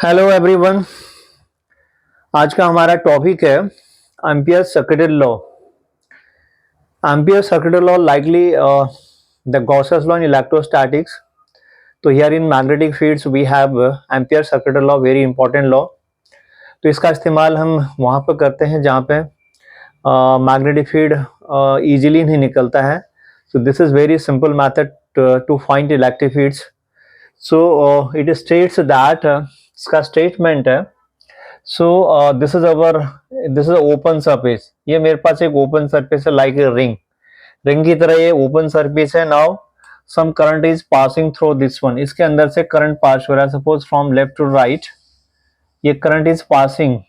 Hello everyone. आज का हमारा टॉपिक है Ampere circuital law. Ampere circuital law likely the Gauss's law in electrostatics. तो here in magnetic fields we have Ampere circuital law, very important law. तो इसका इस्तेमाल हम वहाँ पर करते हैं जहाँ पे मैग्नेटिक फील्ड इजीली नहीं निकलता है। So this is very simple method to find electric fields. So it states that इसका स्टेटमेंट है। So this is open surface. ये मेरे पास एक ओपन सरफेस है, लाइक रिंग की तरह ये ओपन सरफेस है। Now some current is passing through this one. इसके अंदर से करंट पास हो रहा है, suppose from left to right ये करंट इज पासिंग।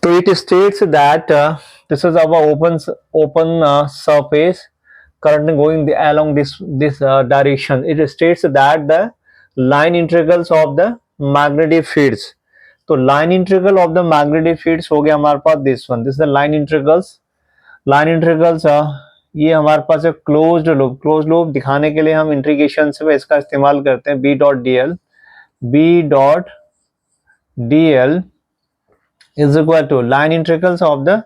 तो it states that this is our open surface, current going along this direction. It states that the line integrals of the magnetic fields. तो line integral of the magnetic fields हो गया हमारे पास this one. This the line integrals ये हमारे पास है closed loop. Closed loop दिखाने के लिए हम इंटीग्रेशन से इसका इस्तेमाल करते हैं। B.dl is equal to line integrals of the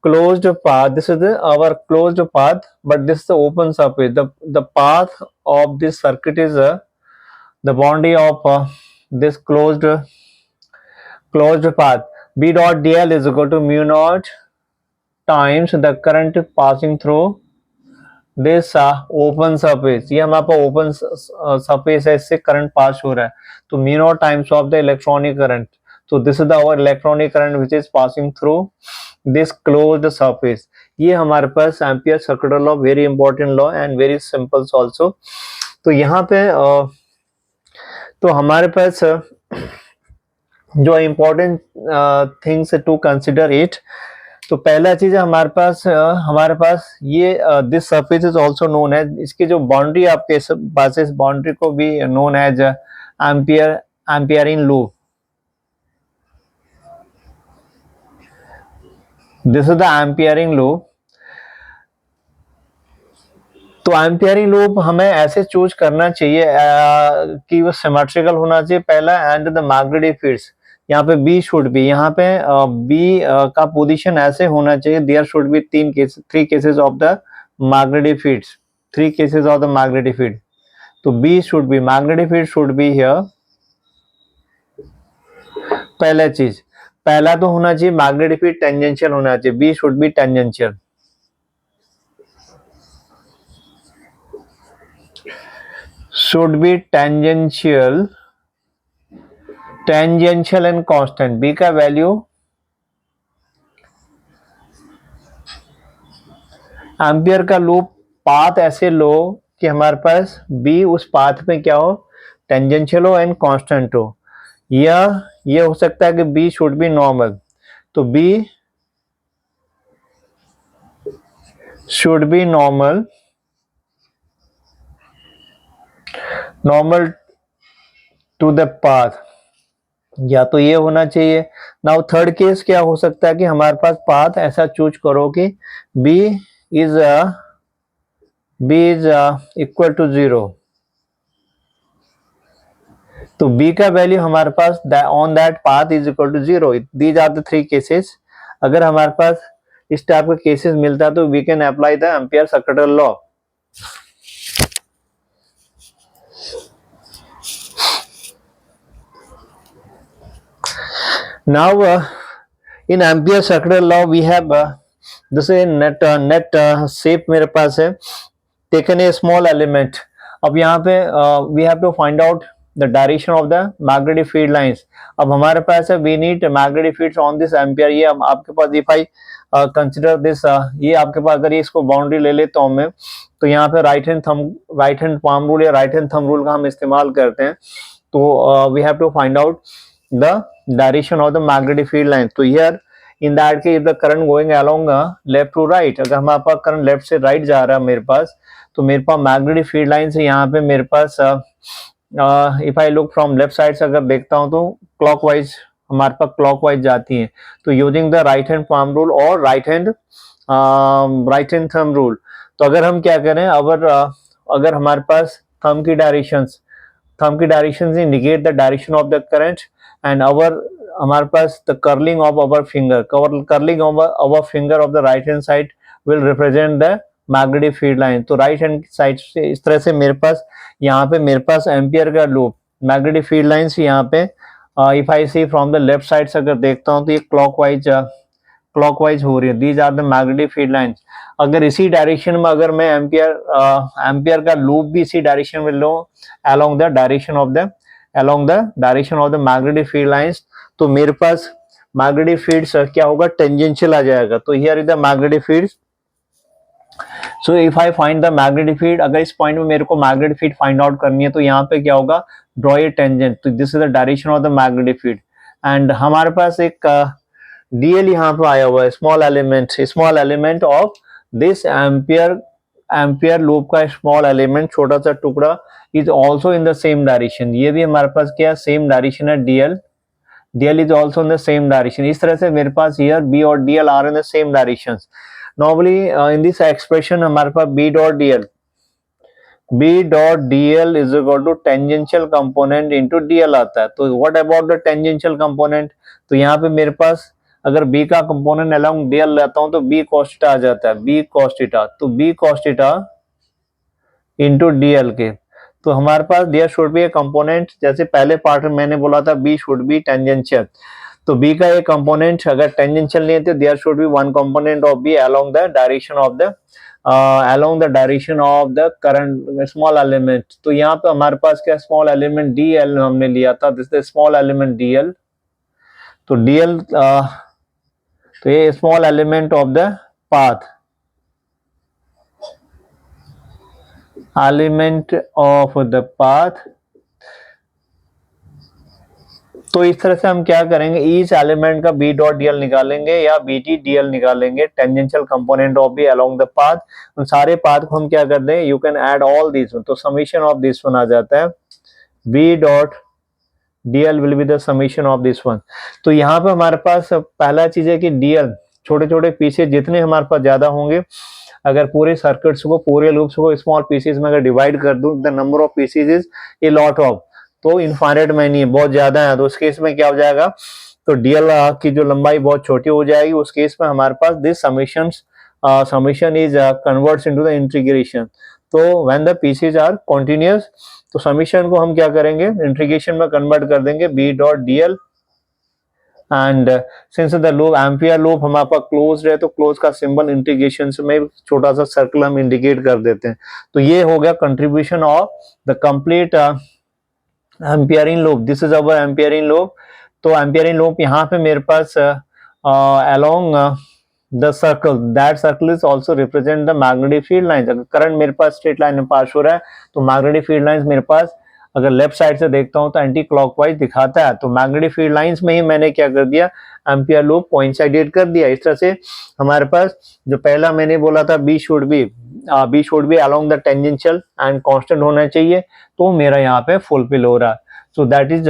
closed path. This is our closed path, but this is the open surface. The path of this circuit is the boundary of this closed path. B dot dl is equal to mu naught times the current passing through this open surface. ये हमारे पास open surface है, इससे current pass हो रहा है, तो mu naught times of the electronic current. So this is our electronic current which is passing through this closed surface. ये हमारे पास Ampere circuital law, very important law and very simple also. तो यहाँ पे तो हमारे पास जो important things to consider it. तो पहला चीज है हमारे पास ये this surface is also known as, इसकी जो बाउंड्री आपके पास इस बाउंड्री को भी known as Amperian loop. This is the Amperian loop. तो एम्पियरिंग लूप हमें ऐसे चूज करना चाहिए कि वो सिमेट्रिकल होना चाहिए पहला, एंड द मैग्नेटिक फील्ड्स यहाँ पे बी शुड बी, यहाँ पे बी का पोजीशन ऐसे होना चाहिए। There should be three cases of the magnetic fields, three cases of the magnetic field. तो B should be, magnetic field should be here. पहला चीज, पहला तो होना चाहिए मैग्नेटिक फील्ड टेंजेंशियल होना चाहिए, B should be tangential. should be tangential and constant। b का वैल्यू एम्पियर का लूप पाथ ऐसे लो कि हमारे पास b उस पाथ में क्या हो, टेंजेंशियल हो एंड कांस्टेंट हो। या ये हो सकता है कि b शुड बी नॉर्मल, तो b should be normal to the path, या तो ये होना चाहिए। नाउ थर्ड केस क्या हो सकता है कि हमारे पास पाथ ऐसा चूज करो कि b इज इक्वल टू 0। तो b का वैल्यू हमारे पास on that path is equal to 0। These are the three cases. अगर हमारे पास इस टाइप का केसेस मिलता है तो we can apply the ampere circuital law. Now in ampere circular law we have this is net shape मेरे पास है, taken a small element। अब यहाँ पे we have to find out the direction of the magnetic field lines। अब हमारे पास है we need magnetic fields on this ampere। ये आपके पास if I consider this ये आपके पास अगर इसको बाउंड्री ले लेता हूँ मैं, तो यहाँ पे राइट हैंड पाम रूल या राइट हैंड थंब रूल का हम इस्तेमाल करते हैं। तो we have to find out the direction of the magnetic field lines। तो here in that case if the current going along left to right, अगर हमारे पास करंट लेफ्ट से राइट जा रहा है मेरे पास, तो मेरे पास मैग्नेटिक फील्ड लाइन से यहाँ पे मेरे पास if I look from left side से अगर देखता हूँ तो क्लॉकवाइज हमारे पास क्लॉकवाइज जाती है। तो using the right hand palm rule और राइट हैंड थंब रूल, तो अगर हम क्या करें, अगर हमारे पास थंब की directions indicate the direction of the current and हमारे पास the curling of our finger of the right hand side will represent the magnetic field line. तो राइट हैंड साइड से इस तरह से मेरे पास यहाँ पे मेरे पास एम्पियर का लूप मैग्नेटिक फील्ड लाइंस यहाँ पे if I see from the left side से अगर देखता हूँ तो ये क्लॉकवाइज हो रही है। These are the magnetic field lines. अगर इसी डायरेक्शन में अगर मैं एम्पियर का लूप भी इसी डायरेक्शन में लूं along the direction of the magnetic field lines, तो मेरे पास मैग्नेटिक फील्ड्स क्या होगा, टेंजेंशियल आ जाएगा। तो here is the magnetic fields. So if I find the magnetic field, अगर इस पॉइंट में मेरे को मैग्नेटिक फील्ड फाइंड आउट करनी है तो यहाँ पे क्या होगा, ड्रॉ ए टेंजेंट। तो this is the direction of the magnetic field and हमारे पास एक डीएल यहाँ पे आया हुआ है, small element of this ampere loop का स्मॉल एलिमेंट, छोटा सा टुकड़ा is also in the same direction. ये भी हमारे पास क्या सेम डायरेक्शन है, DL is also in the same direction. इस तरह से मेरे पास हियर बी और DL are in the same direction. Normally in this expression हमारे पास B dot DL is equal to tangential component into dl आता है। तो what about the tangential component, तो यहाँ पे मेरे पास अगर b का कंपोनेंट अलोंग डीएल लेता हूं तो b cos थीटा आ जाता है, b cos थीटा। तो b cos theta into dl के, तो हमारे पास there should be a component, जैसे पहले पार्ट में मैंने बोला था b शुड बी टेंजेंशियल। तो b का एक कंपोनेंट अगर टेंजेंशियल नहीं है तो there should be one component of b along the direction of the current small element. तो यहाँ पे हमारे पास क्या स्मॉल एलिमेंट डीएल हमने लिया था, this is small element DL. तो डीएल तो ये small element of the path, तो इस तरह से हम क्या करेंगे, ईच एलिमेंट का बी डॉट डीएल निकालेंगे या बीटी डीएल निकालेंगे, tangential component of B along the path. उन सारे पाथ को हम क्या कर दें, you can add all this, तो समीशन ऑफ दिस वन आ जाता है, B dot DL will be the summation of this one. तो यहाँ पे हमारे पास पहला चीज है कि डीएल छोटे छोटे पीसेस जितने हमारे पास ज्यादा होंगे, अगर पूरे सर्किट्स को पूरे लूप्स को स्मॉल पीसेस में अगर डिवाइड कर दूं, the number of pieces is a lot of, तो इनफाइनाइट में नहीं है, बहुत ज्यादा है। तो उस केस में क्या हो जाएगा, तो डीएल की जो लंबाई बहुत छोटी हो जाएगी, उस केस में हमारे पास this summation is converts into the integration. तो when the pieces are continuous, तो समीशन को हम क्या करेंगे, इंटीग्रेशन में कन्वर्ट कर देंगे, B dot dl and since the loop Ampere loop हमारे पास क्लोज्ड है, तो क्लोज का सिंबल इंटीग्रेशन में छोटा सा सर्कल हम इंडिकेट कर देते हैं। तो ये हो गया contribution of the complete Amperian loop. This is our Amperian loop. तो एम्पियरिंग लूप यहाँ पे मेरे पास along the circle, that circle is also represent the magnetic field lines. अगर करंट मेरे पास स्ट्रेट लाइन में पास हो रहा है तो मैग्नेटिक फील्ड लाइंस मेरे पास अगर लेफ्ट साइड से देखता हूं तो एंटी क्लॉकवाइज दिखाता है। तो मैग्नेटिक फील्ड लाइंस में ही मैंने क्या कर दिया, एम्पियर लूप कोइंसाइडेड कर दिया। इस तरह से हमारे पास जो पहला मैंने बोला था B should be along the tangential and constant होना चाहिए, तो मेरा यहाँ पे फुलफिल हो रहा है। So that is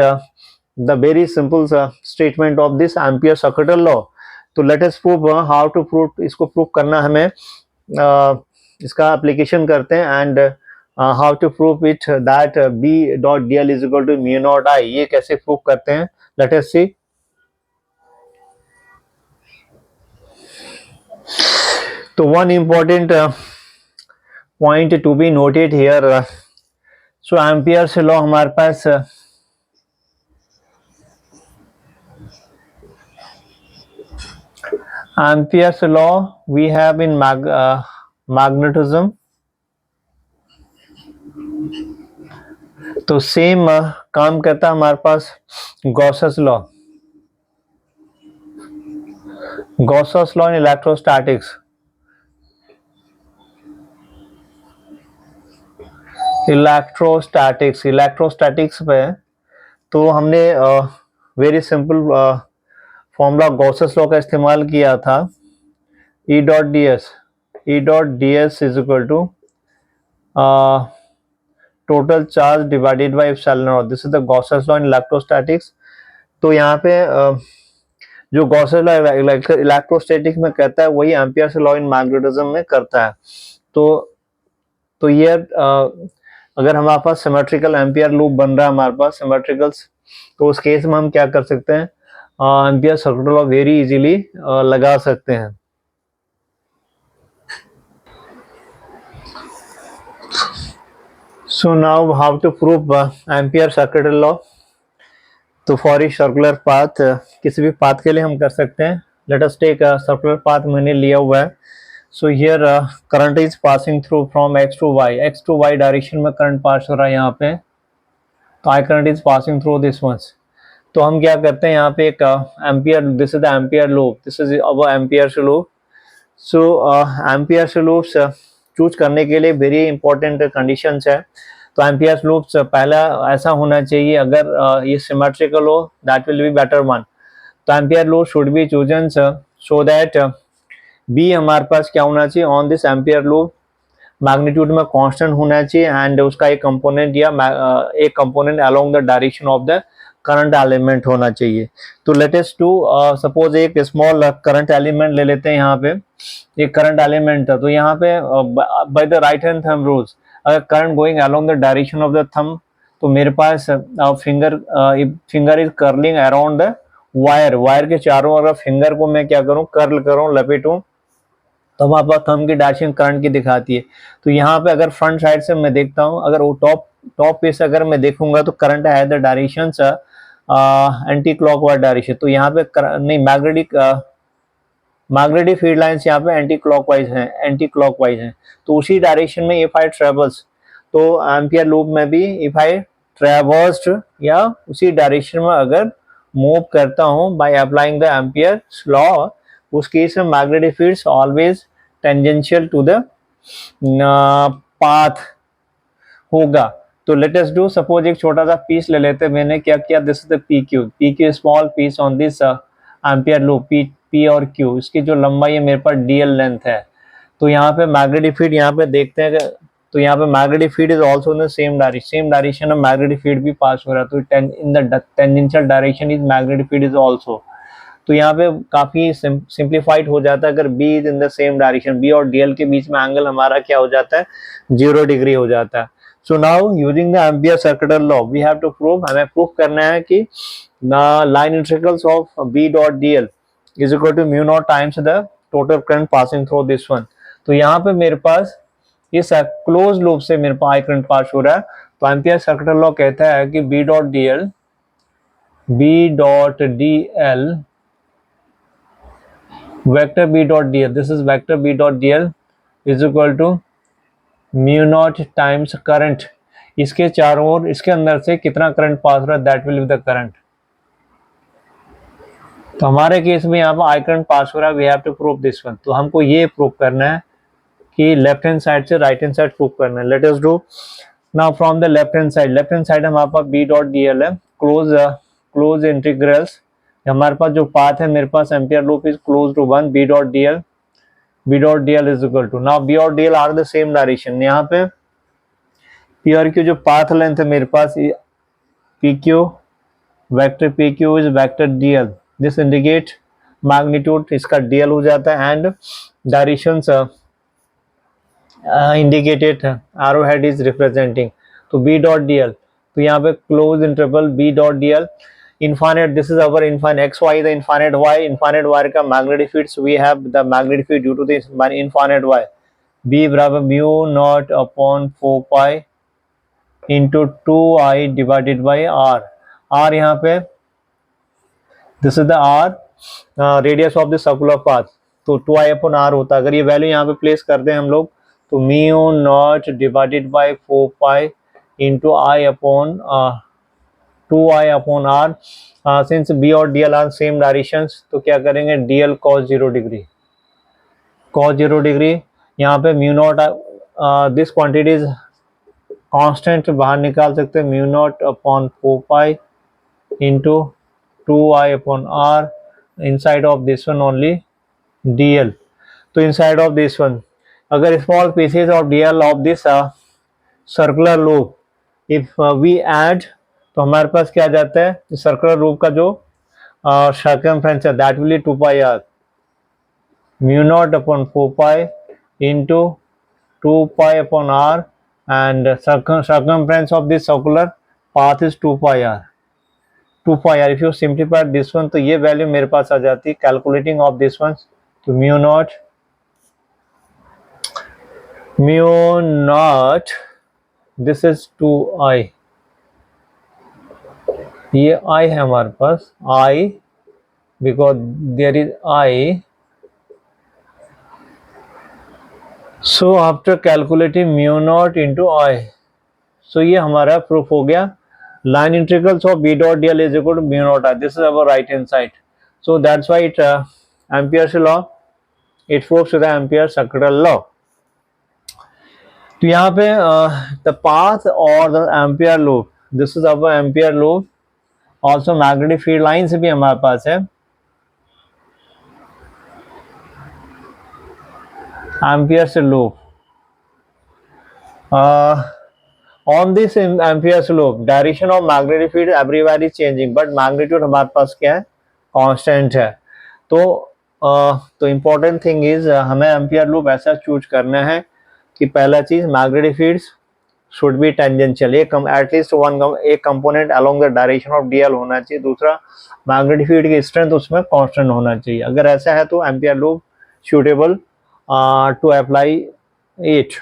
the very simple statement of this Ampere circuital law. तो let us prove how to prove, इसको प्रूव करना हमें इसका एप्लीकेशन करते हैं and how to prove it that B dot DL is equal to mu naught I. ये कैसे prove करते हैं, लेट अस सी। तो one important point to be noted here, so Ampere's law हमारे पास Ampere's law we have in magnetism। तो same काम करता है हमारे पास Gauss's law in electrostatics. Electrostatics पे तो हमने very simple formula Gauss's law का इस्तेमाल किया था, E dot d s is equal to total charge divided by epsilon naught. This is the Gauss's law in electrostatics. तो यहाँ पे जो गॉसस लॉ इलेक्ट्रोस्टैटिक्स में कहता है वही एम्पियर्स लॉ इन मैग्नेटिज्म में करता है। तो ये अगर हमारे पास सिमेट्रिकल एम्पियर लूप बन रहा है हमारे पास सिमेट्रिकल्स, तो उस केस में हम क्या कर सकते हैं, ampere circuit law very easily लगा सकते हैं। So now how to prove ampere circuit law. तो फॉर इच सर्कुलर पाथ, किसी भी पाथ के लिए हम कर सकते हैं। Let us take circular path मैंने लिया हुआ है। So here current is passing through from X to Y direction में करंट पास हो रहा है यहाँ पे। तो I current is passing through this once. तो हम क्या करते हैं, यहाँ पे एक ampere, this is the ampere loop, this is our ampere loop. So ampere loops choose करने के लिए वेरी इंपॉर्टेंट कंडीशंस है। तो एम्पियर लूप्स पहला ऐसा होना चाहिए, अगर ये सिमेट्रिकल हो that will be better one. तो Ampere loop should be chosen so that B हमारे पास क्या होना चाहिए on this ampere loop, magnitude में कांस्टेंट होना चाहिए एंड उसका एक कंपोनेंट या एक component along the direction of the current element होना चाहिए। तो लेटेस्ट टू सपोज एक स्मॉल करंट एलिमेंट ले लेते हैं। यहाँ पे एक करंट एलिमेंट था, तो यहाँ पे by the right hand thumb rules, अगर current going along the direction of the thumb, तो मेरे पास finger is curling around the wire के चारों ओर फिंगर को मैं क्या करूं, कर्ल करूं, लपेटूं, तो हमारे पास थंब की डायरेक्शन करंट की दिखाती है। तो यहाँ पे अगर फ्रंट साइड से मैं देखता हूँ, अगर वो टॉप पे से अगर मैं देखूंगा तो करंट है the direction anti clockwise direction. तो यहाँ पे नहीं, मैग्नेटिक फील्ड लाइंस यहाँ पे एंटी क्लॉकवाइज हैं। तो उसी डायरेक्शन में इफ आई ट्रेवल्स, तो एम्पियर लूप में भी इफ आई ट्रेवर्स्ड या उसी डायरेक्शन में अगर मूव करता हूँ by applying the ampere law, उस केस में magnetic fields always tangential to the path होगा। तो लेट अस डू, सपोज एक छोटा सा पीस ले लेते हैं। मैंने क्या किया, this is the P Q small piece on this ampere loop, P और क्यू, इसकी जो लंबाई है मेरे पास डीएल लेंथ है। तो यहाँ पे मैग्नेटिक फील्ड यहाँ पे देखते हैं, तो यहाँ पे magnetic field is also in the same direction में मैग्नेटिक फील्ड भी पास हो रहा है। तो in the tangential direction is magnetic field is also. तो यहाँ पे काफी सिंप्लीफाइड हो जाता है, अगर B is in the same direction, B और डीएल के बीच में एंगल हमारा क्या हो जाता है, 0 डिग्री हो जाता है। So now using the ampere circuit law we have to prove, हमें प्रूफ करना है कि line integrals of B dot DL is equal to mu naught times the total current passing through this one. तो यहाँ पे मेरे पास इस close loop से मेरे पास आई करंट पास हो रहा है। तो एम्पियर सर्किट लॉ कहता है कि B dot DL vector B dot DL, this is vector B dot DL is equal to mu naught times current, इसके चारों ओर इसके अंदर से कितना करंट पास हो रहा है that will be the current. तो हमारे केस में यहाँ पर आई करंट पास हो रहा है, we have to prove this one. तो हमको ये प्रूव करना है कि लेफ्ट हैंड साइड से राइट हैंड साइड प्रूव करना है। Let us do now from the left hand side हमारे पास बी डॉट डीएल है, क्लोज इंटीग्रल्स, हमारे पास जो पाथ है मेरे पास Ampere loop is close to 1 B dot DL is equal to, now B और DL are the same direction. यहाँ पे पी और क्यू जो पाथ लेंथ है मेरे पास P Q, vector P Q is vector dl, this indicate magnitude, इसका dl हो जाता है and directions indicated arrow head is representing. तो बी डॉट डीएल, तो यहाँ पे close interval B dot dl infinite, this is our infinite xy, the infinite y का magnetic fields, we have the magnetic field due to this infinite y, b बराबर mu naught upon 4 pi into 2i divided by r यहाँ पे this is the r radius of the circular path, तो 2i upon r होता है। अगर ये value यहाँ पे प्लेस कर दें हम लोग, तो mu naught divided by 4 pi into i upon 2i upon r, since B और डीएल आर सेम डायरेक्शंस, तो क्या करेंगे डीएल cos 0 डिग्री, यहाँ पे mu naught, this quantity is constant बाहर निकाल सकते हैं, mu naught upon 4 pi into 2i upon r, inside of this one only DL. तो इनसाइड ऑफ दिस वन अगर small pieces of DL of this circular loop if we add, तो हमारे पास क्या जाता है सर्कुलर लूप का जो सर्कमफ्रेंस है that will 2 pi R mu naught upon 4 pi into 2 pi upon r and circumference of this circular path is 2 pi r. 2 pi r, if you simplify this one तो ये value मेरे पास आ जाती है calculating of this one, तो mu naught this is 2i, ये i है हमारे पास, i because there is i. So after calculating mu naught into i, so ये हमारा प्रूफ हो गया. Line integrals of B dot dl is equal to mu naught I. This is our right hand side. So that's why it Ampere's law, it proves to the Ampere's circular law. तो यहाँ पे the path or the Ampere loop, this is our Ampere loop. Also magnetic field lines भी हमारे पास है. Ampere's loop. On this Ampere's loop, direction of magnetic field everywhere is changing, but magnitude हमारे पास क्या है, कांस्टेंट है. तो important thing is हमें एम्पियर लूप ऐसा चूज करना है कि पहला चीज magnetic fields should be tangential, at least एक component along the direction of dl होना चाहिए. दूसरा मैग्नेटिक फील्ड की स्ट्रेंथ उसमें कांस्टेंट होना चाहिए. अगर ऐसा है तो Ampere loop suitable to apply it.